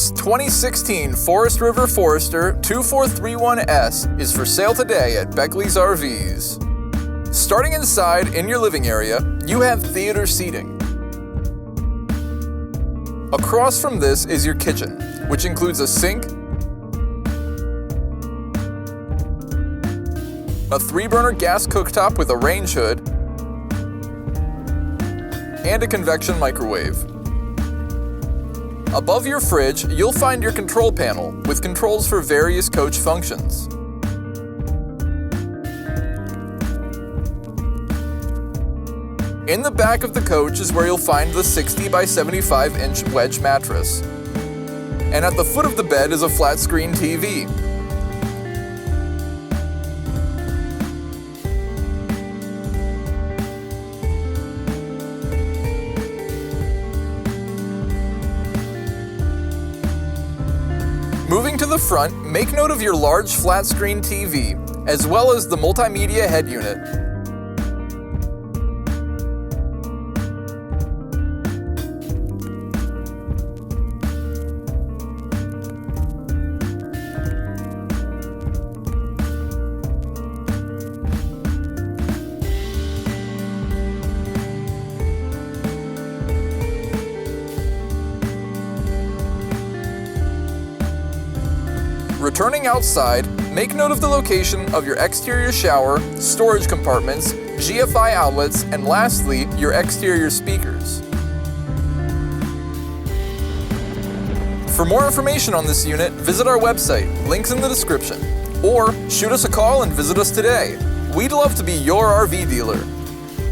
This 2016 Forest River Forester 2431S is for sale today at Beckley's RVs. Starting inside in your living area, you have theater seating. Across from this is your kitchen, which includes a sink, a 3-burner gas cooktop with a range hood, and a convection microwave. Above your fridge, you'll find your control panel with controls for various coach functions. In the back of the coach is where you'll find the 60 by 75 inch wedge mattress. And at the foot of the bed is a flat screen TV. Moving to the front, make note of your large flat screen TV, as well as the multimedia head unit. Returning outside, make note of the location of your exterior shower, storage compartments, GFI outlets, and lastly, your exterior speakers. For more information on this unit, visit our website, links in the description, or shoot us a call and visit us today. We'd love to be your RV dealer.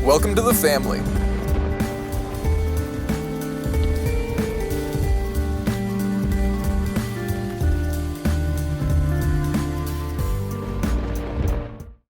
Welcome to the family.